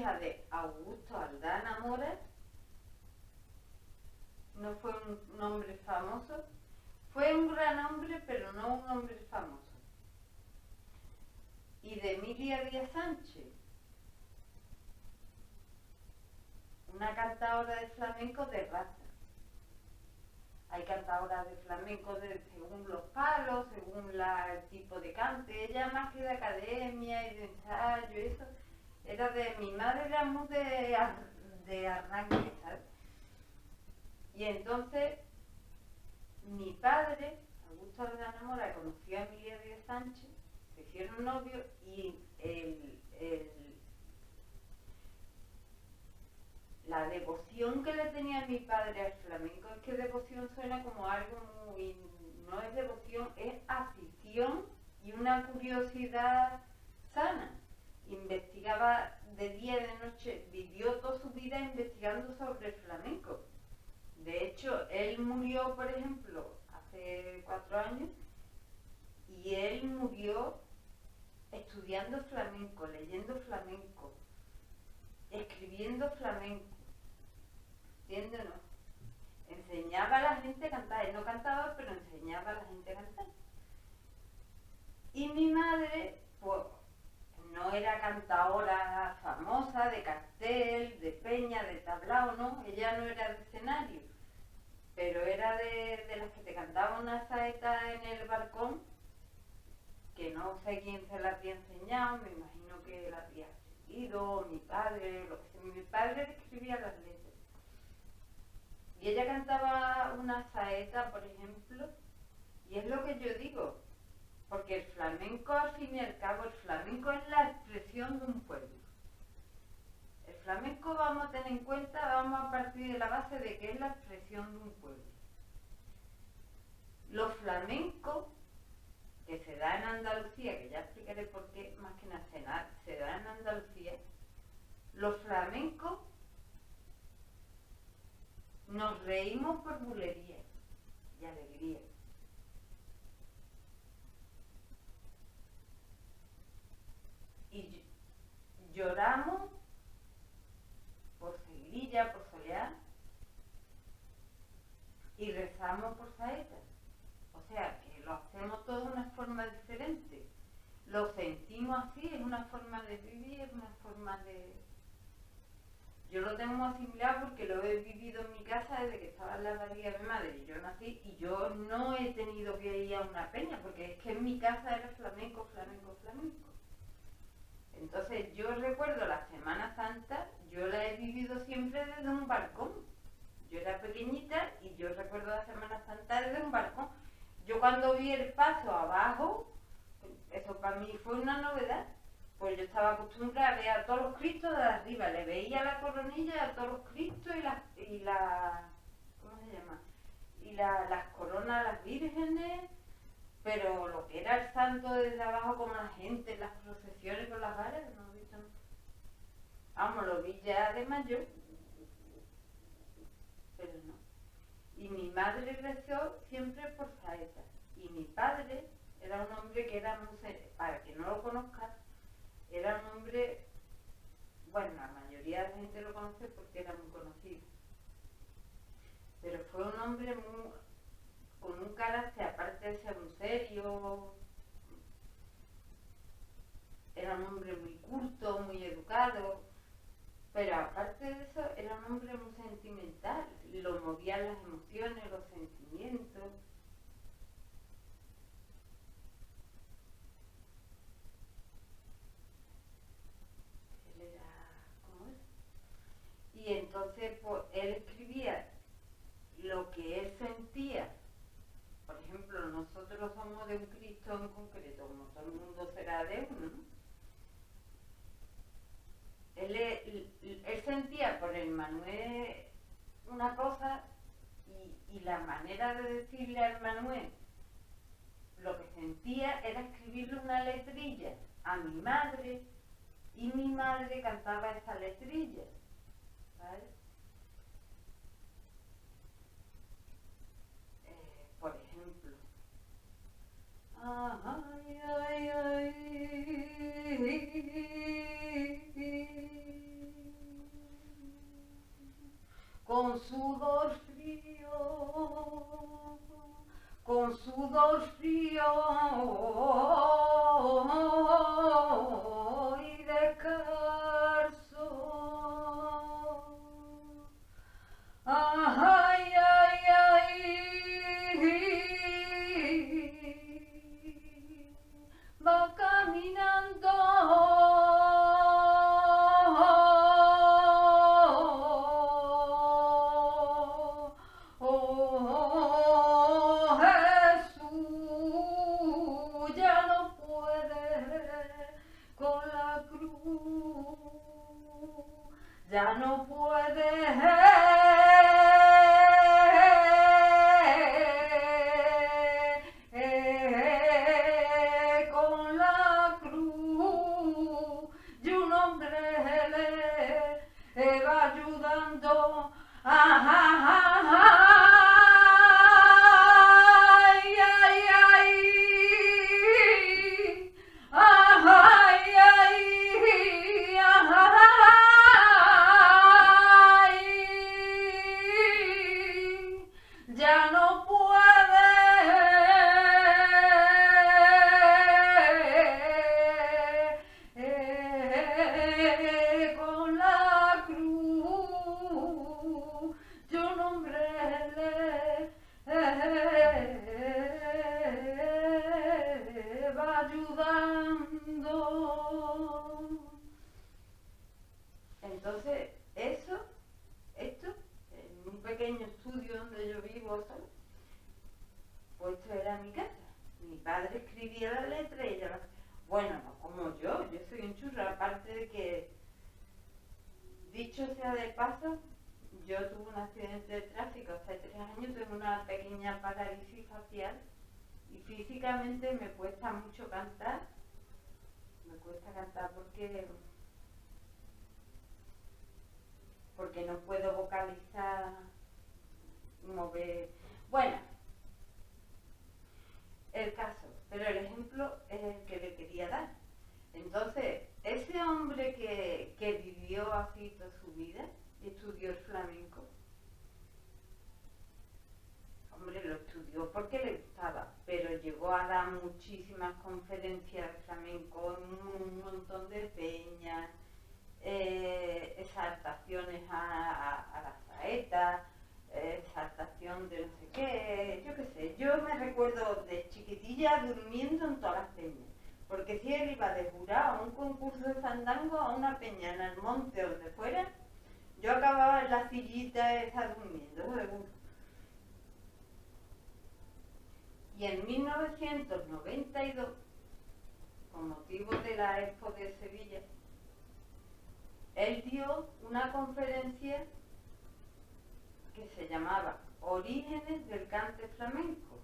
hija de Augusto Aldana Mora, no fue un hombre famoso, fue un gran hombre, pero no un hombre famoso. Y de Emilia Díaz Sánchez, una cantadora de flamenco de raza. Hay cantadoras de flamenco según los palos, según el tipo de cante. Ella más que de academia y de ensayo, eso era de mi madre, era muy de arranque, ¿sabes? Y entonces mi padre, Augusto Aldana Mora, conoció a Emilia Díaz Sánchez, se hicieron novios y la devoción que le tenía mi padre al flamenco, es que devoción suena como algo muy... no es devoción, es afición y una curiosidad sana. Investigaba de día y de noche, vivió toda su vida investigando sobre el flamenco. De hecho, él murió, por ejemplo, hace 4 años, y él murió estudiando flamenco, leyendo flamenco, escribiendo flamenco. ¿Entiendes o no? Enseñaba a la gente a cantar. Él no cantaba, pero enseñaba a la gente a cantar. Y mi madre, pues, no era cantadora famosa, de cartel, de peña, de tablao, ¿no? Ella no era de escenario, pero era de las que te cantaba una saeta en el balcón, que no sé quién se la había enseñado, me imagino que la había seguido, mi padre, lo que sea. Mi padre escribía las letras. Y ella cantaba una saeta, por ejemplo, y es lo que yo digo, porque el flamenco, al fin y al cabo, el flamenco es la expresión de un pueblo. El flamenco, vamos a tener en cuenta, vamos a partir de la base de que es la expresión de un pueblo. Los flamencos, que se da en Andalucía, que ya explicaré por qué, más que nacional, se da en Andalucía, los flamencos nos reímos por bulería y alegría. Y lloramos por seguirilla, por solear, y rezamos por saetas. O sea, que lo hacemos todo de una forma diferente. Lo sentimos así, es una forma de vivir, es una forma de... Yo lo tengo asimilado porque lo he vivido en mi casa desde que estaba en la barriga de mi madre y yo nací, y yo no he tenido que ir a una peña porque es que en mi casa era flamenco, flamenco, flamenco. Entonces yo recuerdo la Semana Santa, yo la he vivido siempre desde un balcón. Yo era pequeñita y yo recuerdo la Semana Santa desde un balcón. Yo cuando vi el paso abajo, eso para mí fue una novedad. Pues yo estaba acostumbrada a ver a todos los cristos de arriba, le veía la coronilla a todos los cristos y la ¿cómo se llama? Y las coronas, las vírgenes, pero lo que era el santo desde abajo con la gente, las procesiones con las varas, no he visto nada. Vamos, lo vi ya de mayor, pero no. Y mi madre rezó siempre por saetas, y mi padre era un hombre que era muy, para que no lo conozca, era un hombre, bueno, la mayoría de la gente lo conoce porque era muy conocido, pero fue un hombre muy, con un carácter, aparte de ser muy serio, era un hombre muy culto, muy educado, pero aparte de eso era un hombre muy sentimental, lo movían las emociones, los sentimientos. Y entonces pues, él escribía lo que él sentía. Por ejemplo, nosotros somos de un Cristo en concreto, como todo el mundo será de uno, ¿no? Él sentía por el Manuel una cosa, y la manera de decirle al Manuel lo que sentía era escribirle una letrilla a mi madre, y mi madre cantaba esa letrilla, ¿sabes? Por ejemplo, ay, ay, ay, con sudor frío y descalzo. Ay, ay, ay, va caminando ya no puede con la cruz y un hombre le va ayudando. Ya no puede con la cruz, yo nombre le va ayudando. Entonces, esto, en un pequeño estudio donde yo vivo, ¿sabes? Pues esto era mi casa. Mi padre escribía la letra y ella la... Bueno, no como yo soy un churro, aparte de que, dicho sea de paso, yo tuve un accidente de tráfico hace 3 años, tengo una pequeña parálisis facial y físicamente me cuesta mucho cantar. Me cuesta cantar porque no puedo vocalizar, mover... Bueno, el caso, pero el ejemplo es el que le quería dar. Entonces, ese hombre que vivió así toda su vida, estudió el flamenco, hombre, lo estudió porque le gustaba, pero llegó a dar muchísimas conferencias de flamenco en un montón de peñas, exaltaciones a la saeta, exaltación de no sé qué, yo qué sé. Yo me recuerdo de chiquitilla durmiendo en todas las peñas, porque si él iba de jurado a un concurso de fandango a una peña en el monte o donde fuera, yo acababa en la sillita esa durmiendo, seguro. Y en 1992, con motivo de la Expo de Sevilla, él dio una conferencia que se llamaba Orígenes del Cante Flamenco.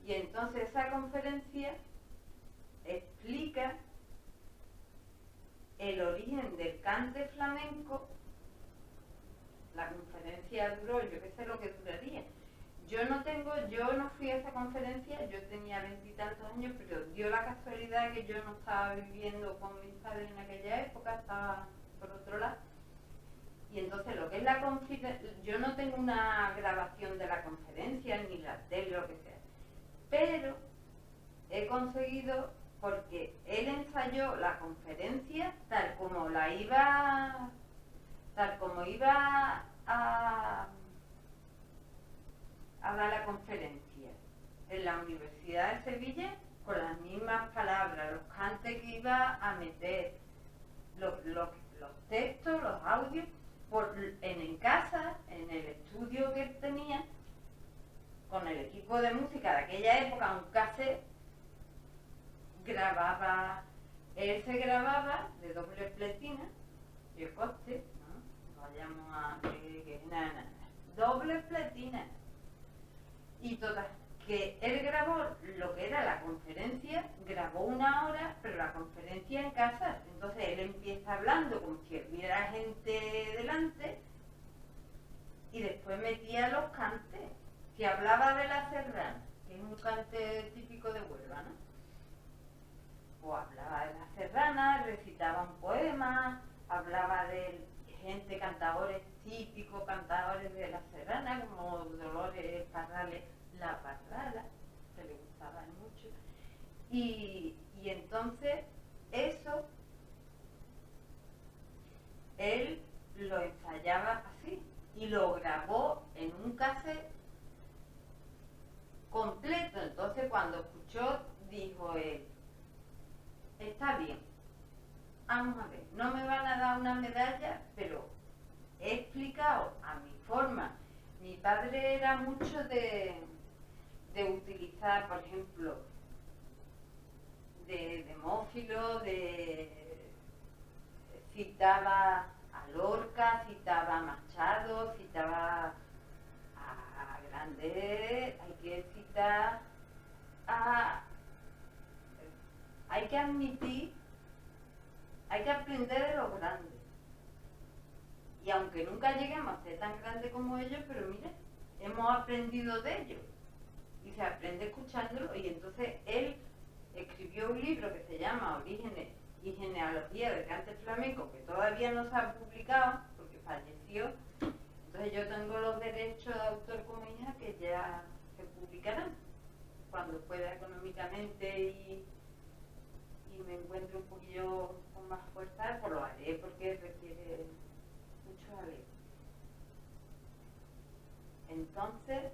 Y entonces esa conferencia explica el origen del cante flamenco. La conferencia duró, yo qué sé lo que duraría. Yo no fui a esa conferencia, yo tenía 20 y tantos años, pero dio la casualidad que yo no estaba viviendo con mis padres en aquella época, estaba por otro lado. Y entonces lo que es la conferencia, yo no tengo una grabación de la conferencia, ni la tele, lo que sea, pero he conseguido, porque él ensayó la conferencia tal como iba a dar la conferencia en la Universidad de Sevilla, con las mismas palabras, los cantes que iba a meter, los textos, los audios, en casa, en el estudio que él tenía, con el equipo de música de aquella época, un cassette, él se grababa de doble pletina, y el coste, ¿no? Vayamos a doble pletina. Y todas, que él grabó lo que era la conferencia, grabó 1 hora, pero la conferencia en casa. Entonces él empieza hablando como si hubiera gente delante y después metía los cantes. Si hablaba de la serrana, que es un cante típico de Huelva, ¿no? O hablaba de la serrana, recitaba un poema, hablaba del... gente, cantadores típicos, cantadores de la Serrana, como Dolores Parrales, la Parrala, que le gustaban mucho. Y entonces eso él lo ensayaba así y lo grabó en un cassette completo. Entonces cuando escuchó dijo él, está bien, vamos a ver, no me van a dar una medalla, pero he explicado a mi forma. Mi padre era mucho de utilizar, por ejemplo, de Demófilo, citaba a Lorca, citaba a Machado, citaba a Grande, hay que citar a... Hay que admitir, hay que aprender de los grandes. Y aunque nunca lleguemos a ser tan grandes como ellos, pero mira, hemos aprendido de ellos. Y se aprende escuchándolo. Y entonces él escribió un libro que se llama Orígenes y Genealogía del Cante Flamenco, que todavía no se ha publicado porque falleció. Entonces yo tengo los derechos de autor como hija que ya se publicarán cuando pueda económicamente y me encuentre un poquillo con más fuerza, pues lo haré porque requiere mucho saber. Entonces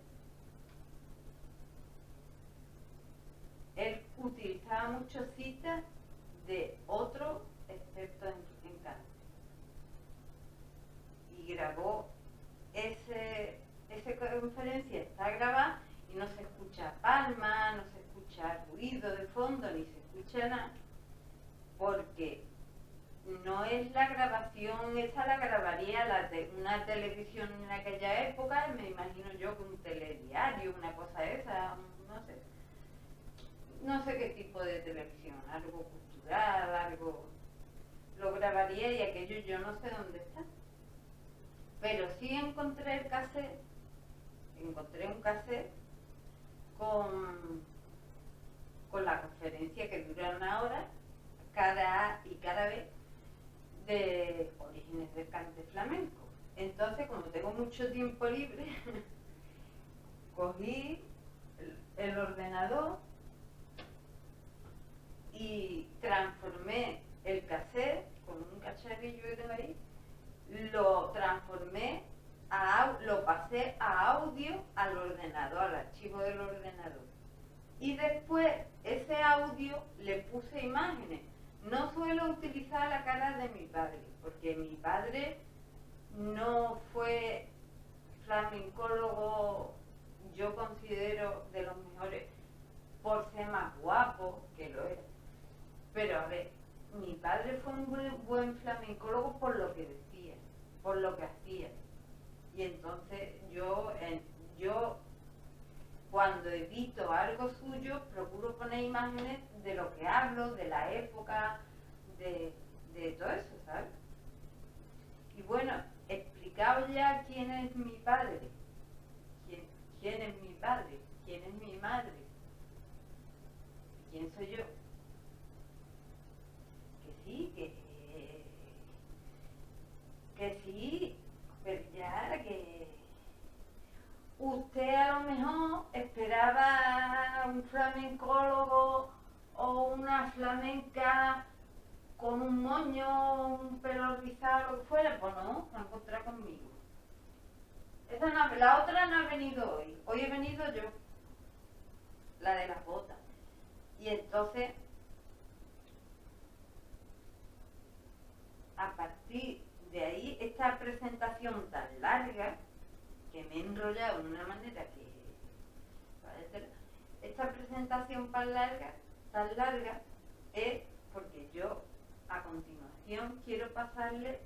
él utilizaba mucho citas de otros expertos en cante y grabó esa conferencia, está grabada y no se escucha palma, no se escucha ruido de fondo, ni se escucha nada, porque no es la grabación, esa la grabaría una televisión en aquella época, me imagino yo que un telediario, una cosa esa, no sé qué tipo de televisión, algo cultural, algo, lo grabaría y aquello yo no sé dónde está. Pero sí encontré un cassette con la conferencia que dura una hora, cada vez, de Orígenes del Cante Flamenco. Entonces, como tengo mucho tiempo libre, cogí el ordenador y transformé el cassette con un cacharrillo que tengo ahí, lo transformé, lo pasé a audio al ordenador, al archivo del ordenador. Y después ese audio le puse imágenes. No suelo utilizar la cara de mi padre, porque mi padre no fue flamencólogo, yo considero de los mejores, por ser más guapo, que lo era. Pero a ver, mi padre fue un buen flamencólogo por lo que decía, por lo que hacía. Y entonces yo cuando edito algo suyo, procuro poner imágenes de lo que hablo, de la época, de todo eso, ¿sabes? Y bueno, explicado ya quién es mi padre, quién es mi padre, quién es mi madre, quién soy yo. Que sí, que sí, pero ya que usted a lo mejor esperaba un flamencólogo o una flamenca con un moño, un pelo rizado, lo que fuera, pues no, se ha encontrado conmigo. La otra no ha venido hoy he venido yo, la de las botas. Y entonces, a partir de ahí, esta presentación tan larga, que me he enrollado de una manera que... Esta presentación tan larga es porque yo a continuación quiero pasarle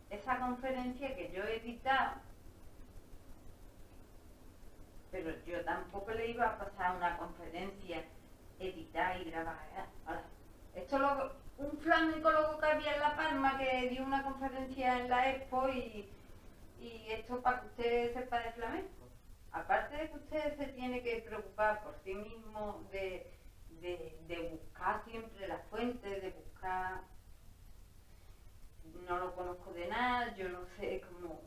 esa conferencia que yo he editado, pero yo tampoco le iba a pasar una conferencia editada y grabada. Esto un flamencólogo que había en La Palma que dio una conferencia en la Expo y esto para que usted sepa de flamenco. Aparte de que usted se tiene que preocupar por sí mismo de buscar siempre la fuente, de buscar, no lo conozco de nada, yo no sé cómo...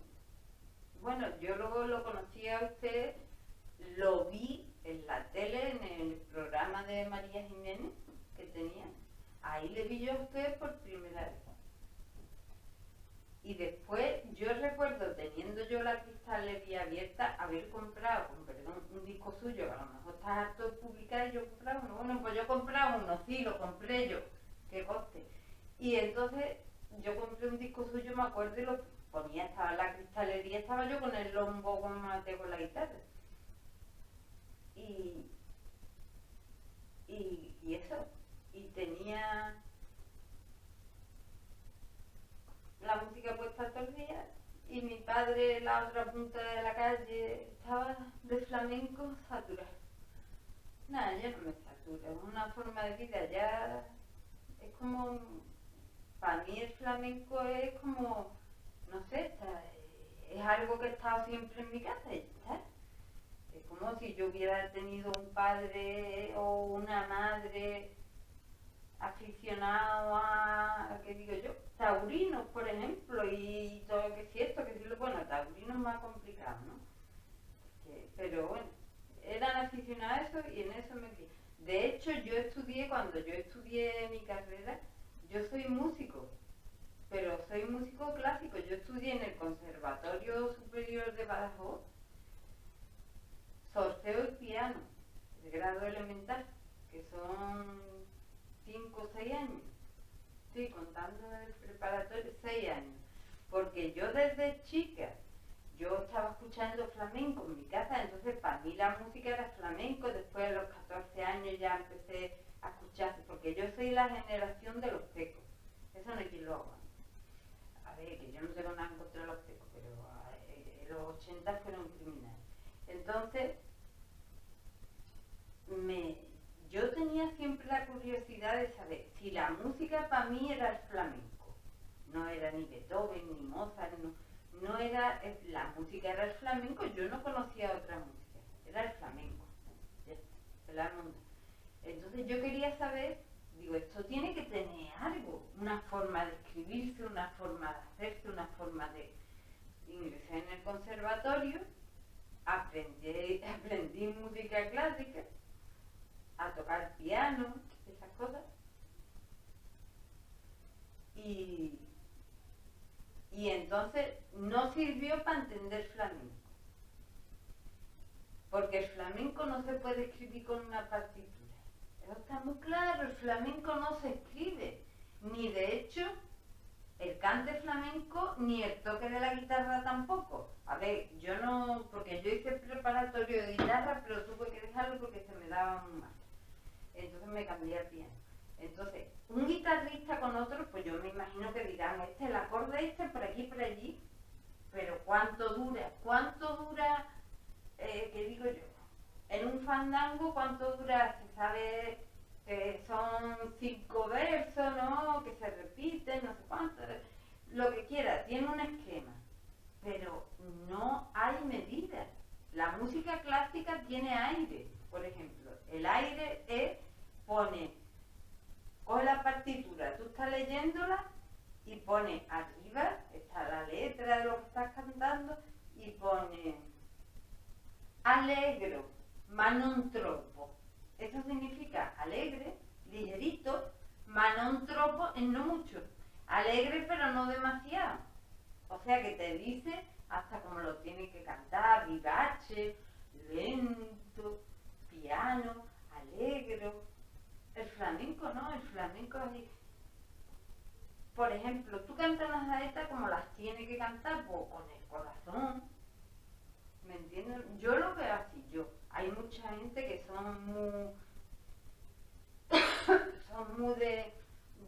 Bueno, yo luego lo conocí a usted, lo vi en la tele, en el programa de María Jiménez que tenía. Ahí le vi yo a usted por primera vez. Y después yo recuerdo, teniendo yo la cristalería abierta, haber comprado, perdón, un disco suyo, a lo mejor está harto de publicar y yo compraba uno. Bueno, pues yo compraba uno, sí, lo compré yo, que coste. Y entonces yo compré un disco suyo, me acuerdo, y lo ponía, estaba en la cristalería, estaba yo con el lombo con mate con la guitarra. Y eso, y tenía la música puesta todo el día, y mi padre en la otra punta de la calle estaba de flamenco saturado. Nada, yo no me saturo, es una forma de vida, ya es como, para mí el flamenco es como, no sé, es algo que he estado siempre en mi casa y está. Es como si yo hubiera tenido un padre o una madre aficionado a, ¿qué digo yo? Taurinos, por ejemplo, y todo que si esto, que si lo... Bueno, taurinos es más complicado, ¿no? Pero bueno, eran aficionados a eso y en eso me crié. De hecho, cuando yo estudié mi carrera, yo soy músico, pero soy músico clásico. Yo estudié en el Conservatorio Superior de Badajoz, solfeo y piano, de grado elemental, que son 5 o 6 años. Estoy contando en el preparatorio 6 años. Porque yo desde chica, yo estaba escuchando flamenco en mi casa, entonces para mí la música era flamenco. Después a los 14 años ya empecé a escuchar, porque yo soy la generación de los tecos. Eso no hay quien lo aguante. A ver, que yo no tengo nada en contra de los tecos, pero los 80 fueron criminales. Entonces, yo tenía siempre la curiosidad de saber si la música para mí era el flamenco. No era ni Beethoven ni Mozart, no era, la música era el flamenco. Yo no conocía otra música, era el flamenco. Entonces yo quería saber, digo, esto tiene que tener algo, una forma de escribirse, una forma de hacerse, una forma de... Ingresé en el conservatorio, aprendí música clásica, a tocar piano, esas cosas, y entonces no sirvió para entender flamenco, porque el flamenco no se puede escribir con una partitura. Eso está muy claro, el flamenco no se escribe, ni de hecho el cante flamenco, ni el toque de la guitarra tampoco. A ver, yo no, porque yo hice preparatorio de guitarra, pero tuve que dejarlo porque se me daba muy mal. Entonces me cambié al piano. Entonces, un guitarrista con otro, pues yo me imagino que dirán, el acorde por aquí, por allí, pero ¿cuánto dura? ¿Qué digo yo? En un fandango, ¿cuánto dura? Se sabe que son 5 versos, ¿no? Que se repiten, no sé cuánto, lo que quiera, tiene un esquema, pero no hay medida. La música clásica tiene aire, por ejemplo. El aire coge la partitura, tú estás leyéndola y pone arriba, está la letra de lo que estás cantando y pone allegro, ma non troppo. Eso significa alegre, ligerito, ma non troppo, no mucho. Alegre pero no demasiado. O sea que te dice hasta cómo lo tiene que cantar, vivace, lento, piano, alegro. El flamenco no, el flamenco es... Por ejemplo, tú cantas las saetas como las tiene que cantar, pues, con el corazón. ¿Me entiendes? Yo lo veo así, Hay mucha gente que son muy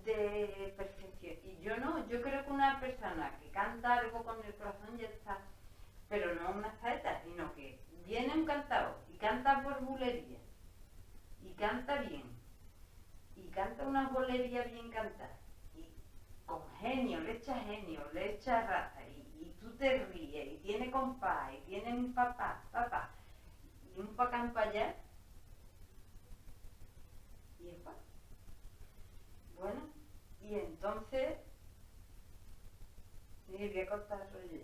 de perfección. Y yo no, yo creo que una persona que canta algo con el corazón ya está, pero no una saeta, sino que viene un cantador y canta por bulería, y canta bien, y canta unas bolerías bien cantadas, y con genio, le echa raza, y tú te ríes, y tiene compás, y tiene un papá, y un pacán para allá, y es fácil. Bueno, y entonces a cortarlo ya.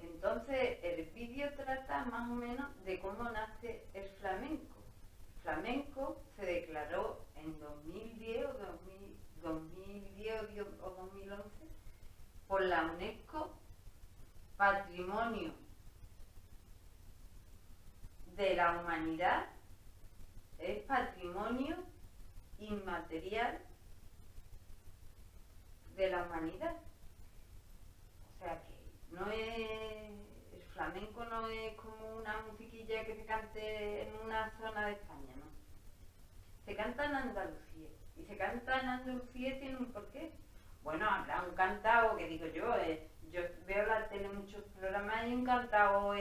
Entonces, el vídeo trata más o menos de cómo nace el flamenco. El flamenco se declaró en 2010 o 2011 por la UNESCO Patrimonio de la Humanidad, es patrimonio inmaterial de la humanidad. O sea que no es, el flamenco no es como una musiquilla que se cante en una zona de España, ¿no? Se canta en Andalucía, y se canta en Andalucía tiene un porqué. Bueno, habrá un cantao que digo yo veo la tele muchos programas y un cantao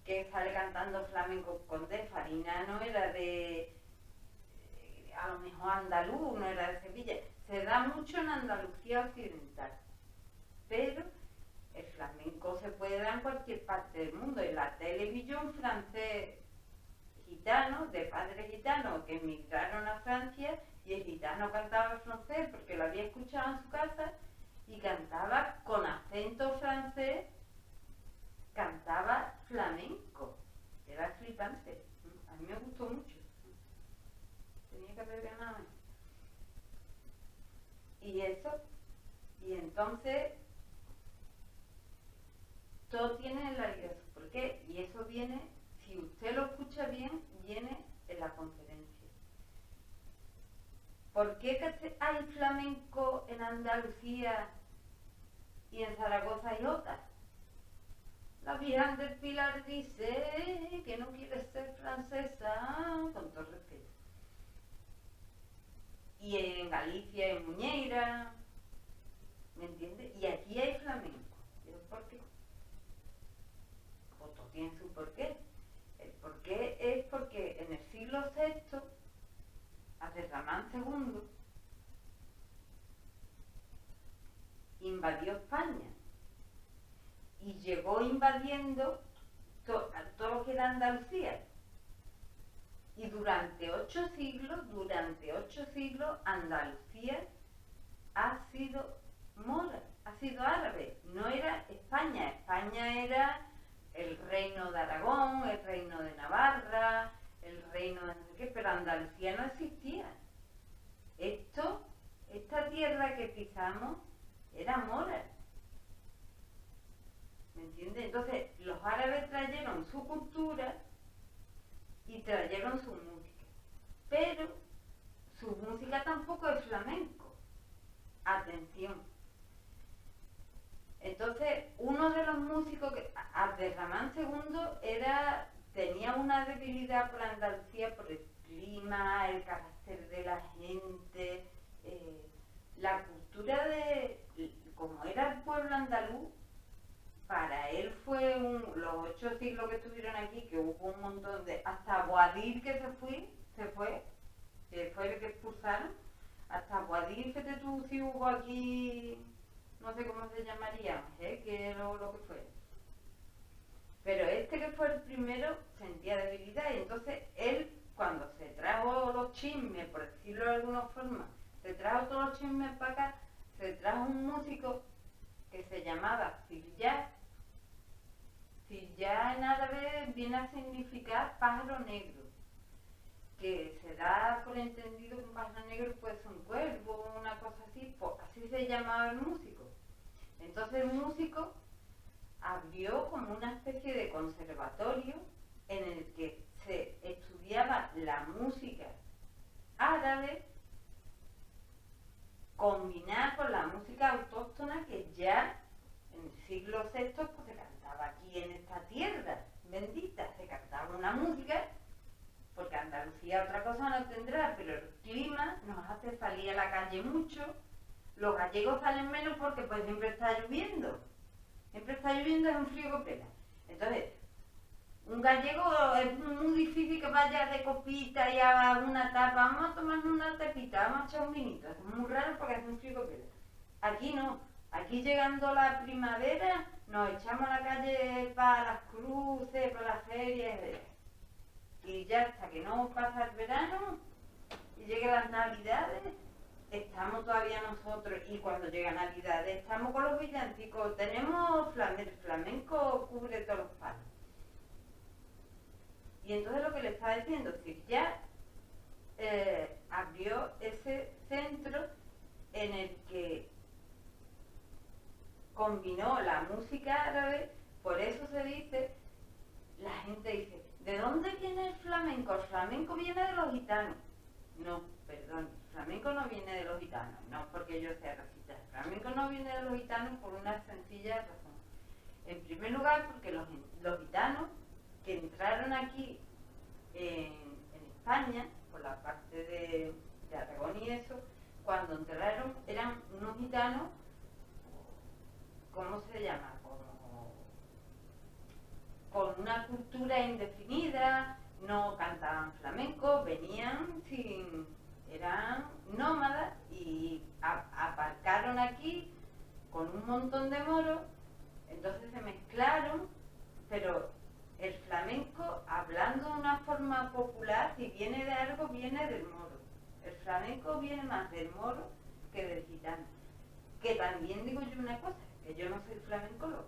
que sale cantando flamenco con Farina no era de, a lo mejor andaluz, no era de Sevilla. Se da mucho en Andalucía occidental, pero el flamenco se puede dar en cualquier parte del mundo. En la televisión francés gitano, de padres gitanos que emigraron a Francia, y el gitano cantaba francés porque lo había escuchado en su casa y cantaba con acento francés, cantaba flamenco. Era flipante. A mí me gustó mucho. Tenía que haber ganado. Y eso, y entonces todo tiene en la vida su porqué, y eso viene, si usted lo escucha bien, viene en la conferencia. ¿Por qué hay flamenco en Andalucía y en Zaragoza hay otras? La Virgen del Pilar dice que no quiere ser francesa, con todo respeto. Y en Galicia, en Muñeira, ¿me entiendes? Y aquí hay flamenco. ¿Por qué? Todo tiene su porqué. El porqué es porque en el siglo VI, Abderramán II invadió España y llegó invadiendo todo lo que era Andalucía. Y durante 8 siglos, Andalucía ha sido mora, ha sido árabe, no era España. España era el reino de Aragón, el reino de Navarra, el reino de no sé qué, pero Andalucía no existía. Esta tierra que pisamos era mora. ¿Me entiendes? Entonces, los árabes trajeron su cultura y trajeron su música. Pero su música tampoco es flamenco. Atención. Entonces, uno de los músicos, Abderramán II, tenía una debilidad por Andalucía, por el clima, el carácter de la gente, la cultura como era el pueblo andaluz. Para él fue los 8 siglos que estuvieron aquí, que hubo un montón hasta Boadil que se fue, que fue el que expulsaron, hasta Boadil, fíjate tú si hubo aquí, no sé cómo se llamaría, que era lo que fue. Pero que fue el primero sentía debilidad, y entonces él, cuando se trajo los chismes, por decirlo de alguna forma, se trajo todos los chismes para acá, se trajo un músico que se llamaba Sirjah. Sirjah en árabe viene a significar pájaro negro, que se da por entendido que un pájaro negro puede ser un cuervo, una cosa así, pues así se llamaba el músico. Entonces el músico abrió como una especie de conservatorio en el que se estudiaba la música árabe combinada con la música autóctona que ya en el siglo VI pues, se cantaba aquí en esta tierra bendita, se cantaba una música, porque Andalucía otra cosa no tendrá, pero el clima nos hace salir a la calle mucho. Los gallegos salen menos porque pues siempre está lloviendo, es un frío que pela. Entonces, un gallego es muy difícil que vaya de copita y haga una tapa, vamos a tomar una tapita, vamos a echar un vinito, es muy raro porque es un frío que pela. Aquí no, aquí llegando la primavera nos echamos a la calle para las cruces, para las ferias, y ya hasta que no pasa el verano, y lleguen las Navidades, estamos todavía nosotros, y cuando llega Navidades estamos con los villancicos, tenemos el flamenco cubre todos los palos. Y entonces lo que le estaba diciendo, si ya abrió ese centro en el que combinó la música árabe, por eso se dice, la gente dice, ¿de dónde viene el flamenco? El flamenco viene de los gitanos. No, perdón, el flamenco no viene de los gitanos, no porque yo sea racista, el flamenco no viene de los gitanos por una sencilla razón. En primer lugar, porque los gitanos que entraron aquí en España, por la parte de Aragón y eso, cuando entraron eran unos gitanos, ¿cómo se llama? Con una cultura indefinida, no cantaban flamenco, venían eran nómadas y aparcaron aquí con un montón de moros, entonces se mezclaron, pero el flamenco, hablando de una forma popular, si viene de algo, viene del moro. El flamenco viene más del moro que del gitano. Que también digo yo una cosa, que yo no soy flamencólogo,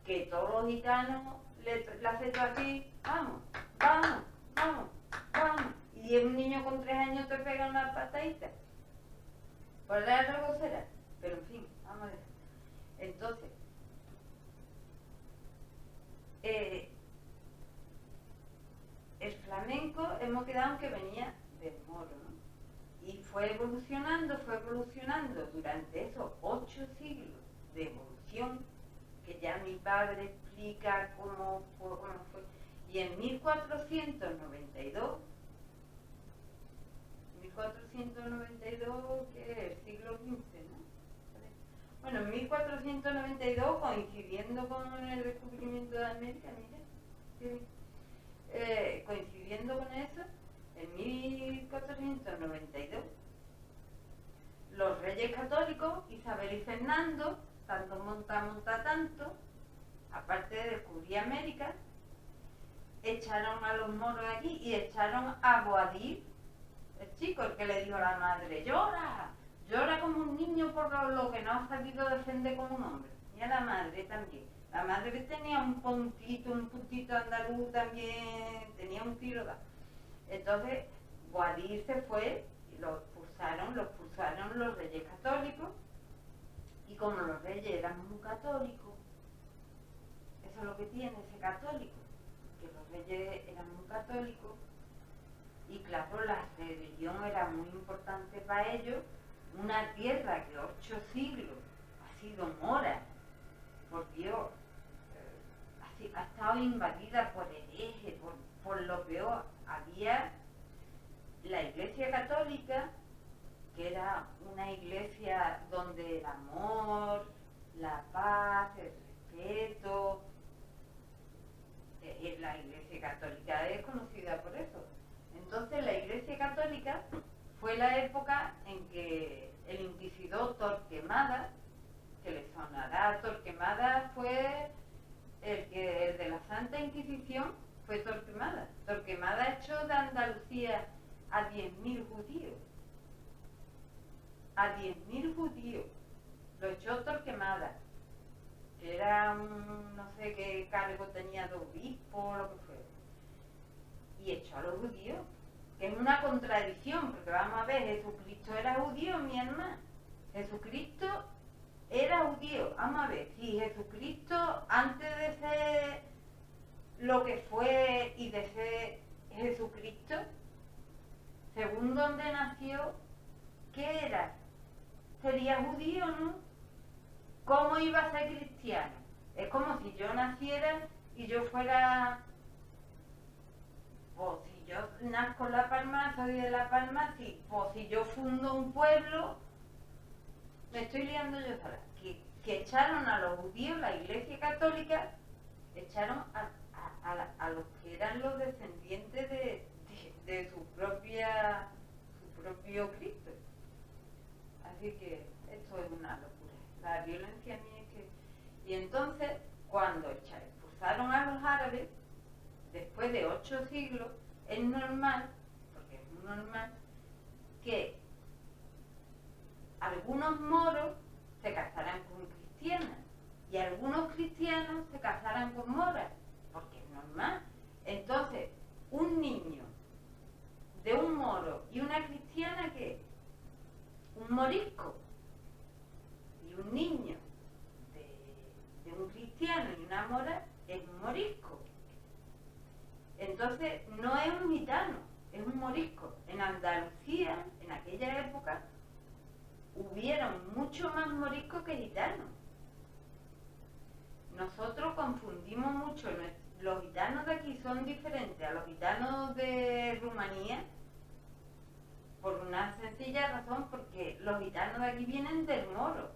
que todos los gitanos le has hecho así, vamos, vamos, vamos, vamos, y un niño con 3 años te pega una patadita, por dar algo será, pero en fin, vamos a ver. Entonces, el flamenco hemos quedado en que venía del moro, ¿no? Y fue evolucionando durante esos 8 siglos de evolución, que ya mi padre explica cómo fue. Y en 1492, que es el siglo XV, ¿no? Bueno, en 1492, coincidiendo con el descubrimiento de América, mira, coincidiendo con eso, en 1492, los reyes católicos, Isabel y Fernando, tanto monta tanto, aparte de descubrir América, echaron a los moros allí y echaron a Boabdil, el chico, el que le dijo a la madre, llora, llora como un niño por lo que no ha sabido defender como un hombre. Y a la madre también. La madre tenía un puntito andaluz también, tenía un tiro. Entonces, Boabdil se fue y lo expulsaron los reyes católicos. Y como los reyes eran muy católicos, eso es lo que tiene ese católico, que los reyes eran muy católicos, y claro, la religión era muy importante para ellos, una tierra que 8 siglos ha sido mora, por Dios, ha estado invadida por herejes, por lo peor. Había la Iglesia Católica, que era una iglesia donde el amor, la paz, el respeto, la Iglesia Católica es conocida por eso. Entonces la Iglesia Católica fue la época en que el inquisidor Torquemada, que le sonará, Torquemada fue el de la Santa Inquisición, fue Torquemada. Torquemada echó de Andalucía a 10.000 judíos. A 10.000 judíos. Lo echó Torquemada, que era no sé qué cargo tenía de obispo o lo que fuera. Y echó a los judíos, que es una contradicción, porque vamos a ver, Jesucristo era judío, mi hermano. Jesucristo era judío. Vamos a ver, si Jesucristo, antes de ser lo que fue y de ser Jesucristo, según donde nació, ¿qué era? Sería judío, ¿no? ¿Cómo iba a ser cristiano? Es como si yo naciera y yo fuera, o si yo nazco en La Palma, soy de La Palma, sí, o si yo fundo un pueblo, me estoy liando yo sola, que echaron a los judíos, la Iglesia Católica, echaron a los que eran los descendientes de su propio Cristo. Así que esto es una locura. La violencia a mí es que... Y entonces, cuando expulsaron a los árabes, después de 8 siglos, es normal, porque es normal que algunos moros se casaran con cristianas y algunos cristianos se casaran con moras, porque es normal. Entonces, un niño de un moro y una cristiana, ¿qué es? Un morisco. Y un niño de un cristiano y una mora es un morisco. Entonces, no es un gitano, es un morisco. En Andalucía, en aquella época, hubieron mucho más moriscos que gitanos. Nosotros confundimos mucho, los gitanos de aquí son diferentes a los gitanos de Rumanía, por una sencilla razón, porque los gitanos de aquí vienen del moro.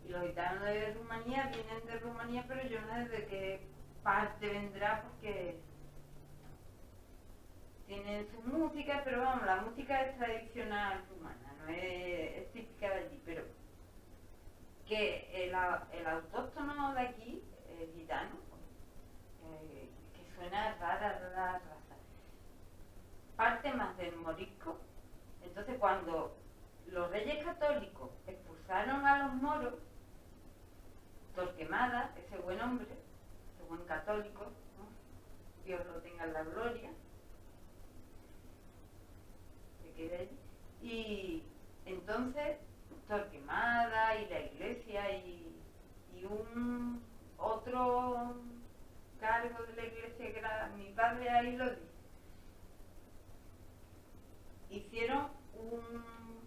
Y los gitanos de Rumanía vienen de Rumanía, pero yo no sé de qué parte vendrá, porque tienen su música, pero vamos, la música es tradicional rumana, no es típica de allí, pero que el autóctono de aquí, el gitano, que suena rara la raza, parte más del morisco. Entonces, cuando los reyes católicos expulsaron a los moros, Torquemada, ese buen hombre, ese buen católico, ¿no? Dios lo tenga en la gloria, que quede allí. Y entonces Torquemada y la iglesia y un otro cargo de la iglesia, que era mi padre, ahí lo dice, hicieron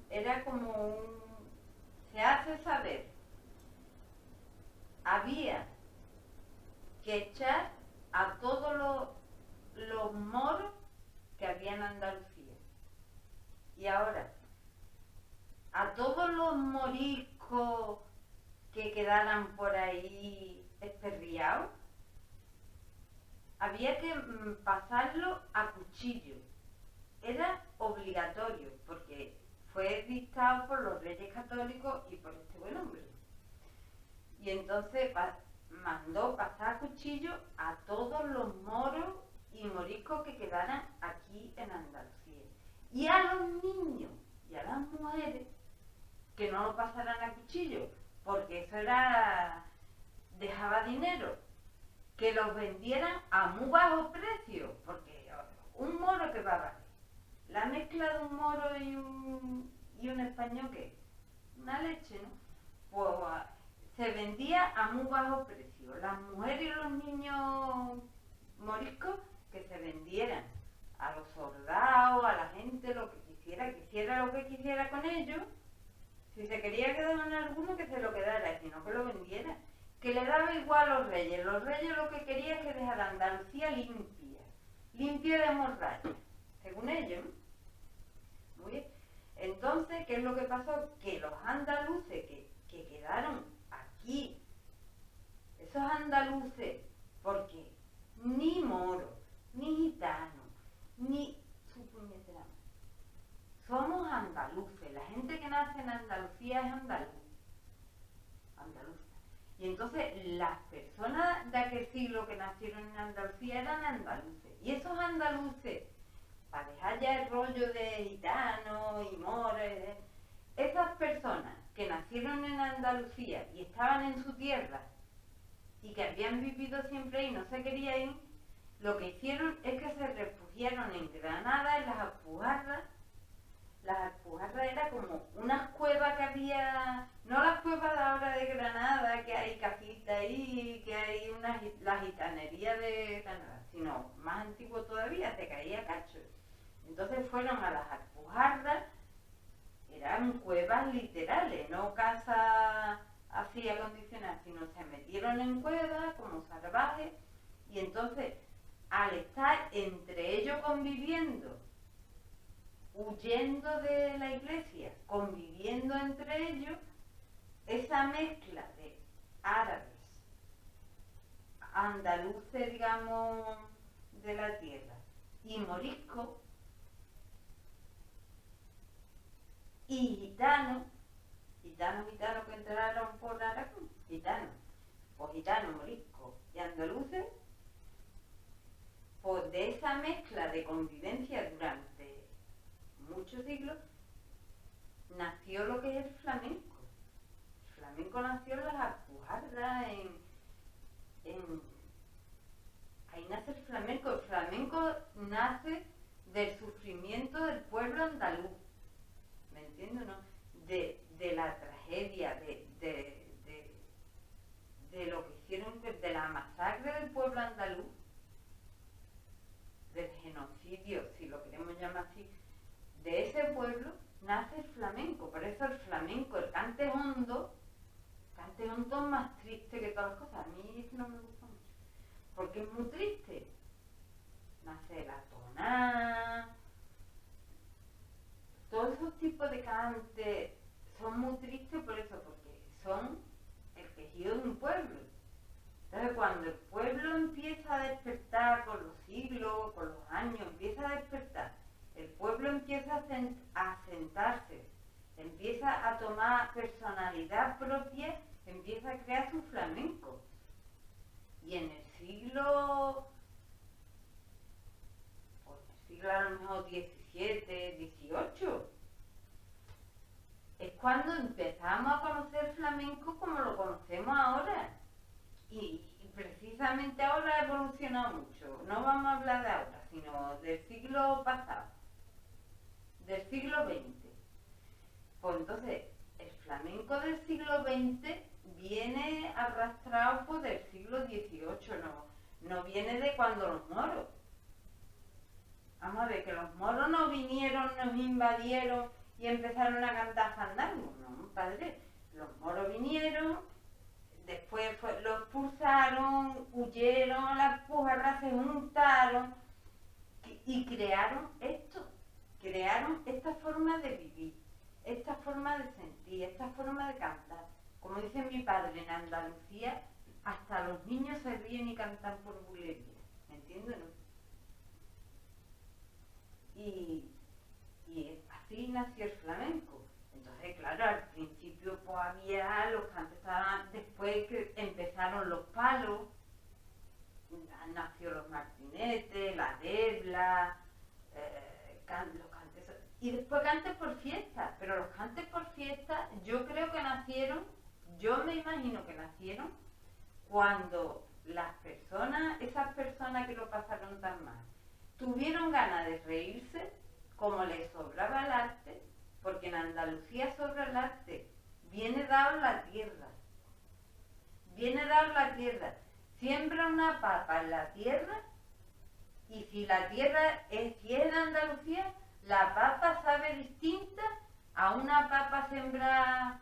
era como se hace saber, había que echar a todos los moros que había en Andalucía. Y ahora, a todos los moriscos que quedaran por ahí esperriados, había que pasarlo a cuchillo. Era obligatorio, porque fue dictado por los reyes católicos y por este buen hombre. Y entonces mandó pasar a cuchillo a todos los moros y moriscos que quedaran aquí en Andalucía. Y a los niños y a las mujeres que no lo pasaran a cuchillo, porque eso dejaba dinero, que los vendieran a muy bajo precio, porque un moro que va a valer, la mezcla de un moro y un español, ¿qué? Una leche, ¿no? Pues se vendía a muy bajo precio. Las mujeres y los niños moriscos, que se vendieran a los soldados, a la gente, lo que quisiera lo que quisiera con ellos. Si se quería quedar en alguno, que se lo quedara, sino que lo vendiera. Que le daba igual a los reyes. Los reyes lo que querían es que dejara Andalucía limpia de hemorragia, según ellos, ¿no? Muy bien. Entonces, ¿qué es lo que pasó? Que los andaluces que quedaron aquí, esos andaluces, porque ni moro, ni gitano, ni su puñetera, somos andaluces. La gente que nace en Andalucía es andaluza. Y entonces las personas de aquel siglo que nacieron en Andalucía eran andaluces. Y esos andaluces, para dejar ya el rollo de gitanos y mores, esas personas que nacieron en Andalucía y estaban en su tierra y que habían vivido siempre y no se querían ir, lo que hicieron es que se refugiaron en Granada, en las Alpujarras. Las Alpujarras era como unas cuevas que había, no las cuevas de ahora de Granada, que hay casitas ahí, que hay la gitanería de Granada, sino más antiguo todavía, se caía cacho. Entonces fueron a las Alpujarras, eran cuevas literales, no casas así acondicionadas, sino se metieron en cuevas como salvajes. Y entonces, al estar entre ellos conviviendo, huyendo de la iglesia, conviviendo entre ellos, esa mezcla de árabes, andaluces, digamos, de la tierra, y moriscos, y gitanos que entraron por Aragón, gitanos, moriscos y andaluces, pues de esa mezcla de convivencia durante 8 siglos, nació lo que es el flamenco. El flamenco nació en las Alpujarras, ahí nace el flamenco. El flamenco nace del sufrimiento del pueblo andaluz, ¿me entiendes, no? De la tragedia, de lo que hicieron, de la masacre del pueblo andaluz, del genocidio, si lo queremos llamar así, de ese pueblo nace el flamenco. Por eso el flamenco, el cante hondo es más triste que todas las cosas. A mí es que no me gusta mucho, porque es muy triste. Nace la tonada, todos esos tipos de cante son muy tristes por eso, porque son el quejido de un pueblo. Entonces cuando el pueblo empieza a despertar con los siglos, con los años, empieza a despertar, el pueblo empieza a sentarse, empieza a tomar personalidad propia, empieza a crear su flamenco. Y en el siglo, a lo mejor 17, 18, es cuando empezamos a conocer el flamenco como lo conocemos ahora. Y precisamente ahora ha evolucionado mucho. No vamos a hablar de ahora, sino del siglo pasado, del siglo XX. Pues entonces, el flamenco del siglo XX viene arrastrado por del siglo XVIII, no viene de cuando los moros. Vamos a ver, que los moros no vinieron, nos invadieron y empezaron a cantar fandango, no, padre. Los moros vinieron, después los expulsaron, huyeron, las Alpujarras se juntaron y crearon esto, crearon esta forma de vivir, esta forma de sentir, esta forma de cantar. Como dice mi padre, en Andalucía hasta los niños se ríen y cantan por bulería, ¿me entiendes? ¿No? Y así nació el flamenco. Entonces, claro, al principio pues había los cantes, después que empezaron los palos, nació los martinetes, la debla, los cantes, y después cantes por fiesta. Pero los cantes por fiesta yo creo que nacieron, yo me imagino que nacieron cuando las personas, esas personas que lo pasaron tan mal, tuvieron ganas de reírse, como les sobraba el arte, porque en Andalucía sobra el arte, viene dado la tierra, viene dado la tierra. Siembra una papa en la tierra, y si la tierra si es en Andalucía, la papa sabe distinta a una papa sembrada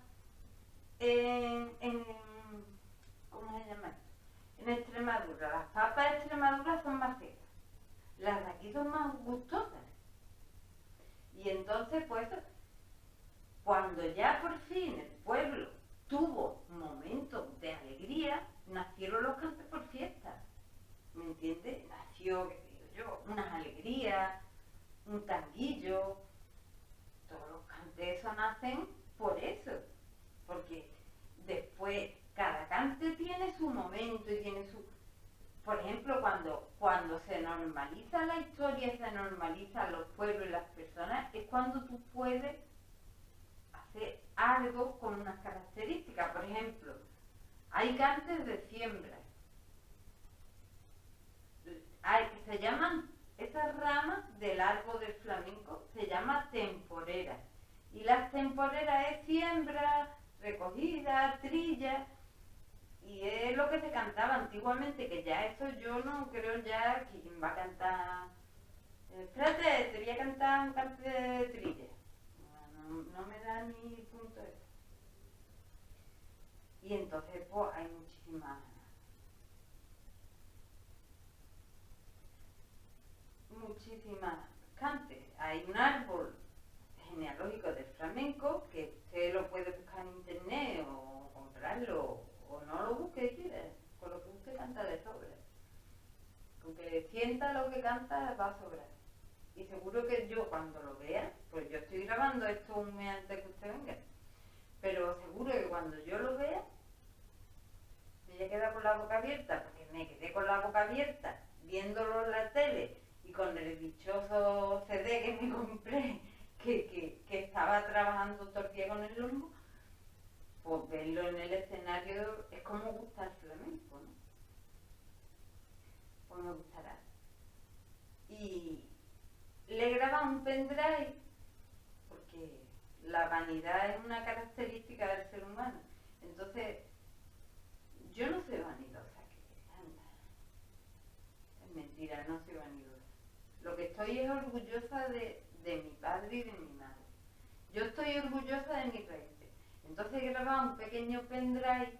¿cómo se llama esto? En Extremadura. Las papas de Extremadura son más secas, las de aquí son más gustosas. Y entonces, pues, cuando ya por fin el pueblo tuvo momentos de alegría, nacieron los cantes por fiesta, ¿me entiendes? Nació, qué digo yo, unas alegrías, un tanguillo, todos los cantes eso nacen por eso, porque después cada cante tiene su momento y tiene su... Por ejemplo, cuando se normaliza la historia, se normalizan los pueblos y las personas, es cuando tú puedes hacer algo con unas características. Por ejemplo, hay cantes de siembra. Se llaman, esas ramas del árbol del flamenco se llama temporera. Y las temporeras es siembra, recogida, trilla. Y es lo que se cantaba antiguamente, que ya eso yo no creo ya quién va a cantar. Espérate, te voy a cantar un cante de trilla. No me da ni punto de eso. Y entonces pues hay muchísimas cantes. Hay un árbol genealógico del flamenco que usted lo puede buscar en internet o comprarlo, o no lo busque, quiere, con lo que usted canta de sobra. Con que sienta lo que canta va a sobrar. Y seguro que yo cuando lo vea, pues yo estoy grabando esto un mes antes que usted venga, pero seguro que cuando yo lo vea, me voy a quedar con la boca abierta, porque me quedé con la boca abierta viéndolo en la tele y con el dichoso CD que me compré, que estaba trabajando todo el día con el lomo, pues verlo en el escenario es como gusta el flamenco, ¿no? Pues me gustará. Y le he grabado un pendrive porque la vanidad es una característica del ser humano. Entonces, yo no soy vanidosa, que anda. Es mentira, no soy vanidosa. Lo que estoy es orgullosa de mi padre y de mi madre. Yo estoy orgullosa de mis raíces. Entonces he grabado un pequeño pendrive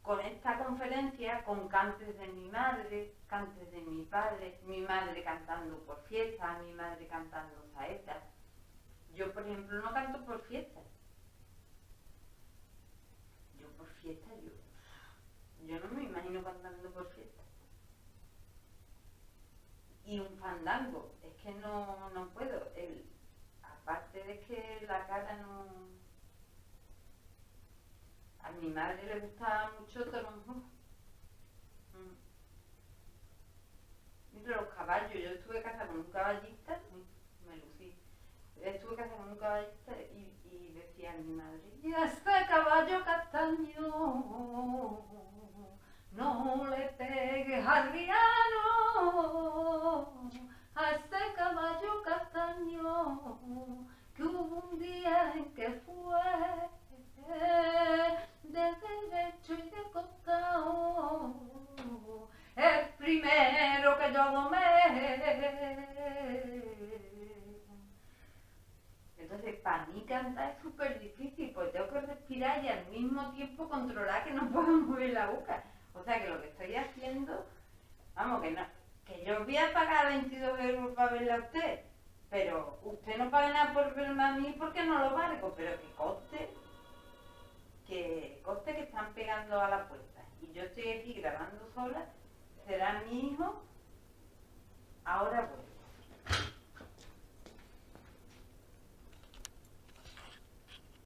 con esta conferencia, con cantes de mi madre, cantes de mi padre, mi madre cantando por fiesta, mi madre cantando saetas. Yo, por ejemplo, no canto por fiesta. Yo por fiesta, yo no me imagino cantando por fiesta. Y un fandango, es que no puedo. Aparte de que la cara no... A mi madre le gustaba mucho Toronjo. Mira los caballos, yo estuve casada con un caballista, me lucí. Estuve casada con un caballista y decía a mi madre, y a este caballo castaño no le pegues al riano, a este caballo castaño que hubo un día en que fue de derecho y de costado el primero que yo domé. Entonces, para mí cantar es súper difícil, porque tengo que respirar y al mismo tiempo controlar que no puedo mover la boca. O sea que lo que estoy haciendo, vamos, que yo voy a pagar 22 euros para verla a usted, pero usted no paga nada por verme a mí porque no lo valgo, pero que conste que están pegando a la puerta. Y yo estoy aquí grabando sola, será mi hijo, ahora voy.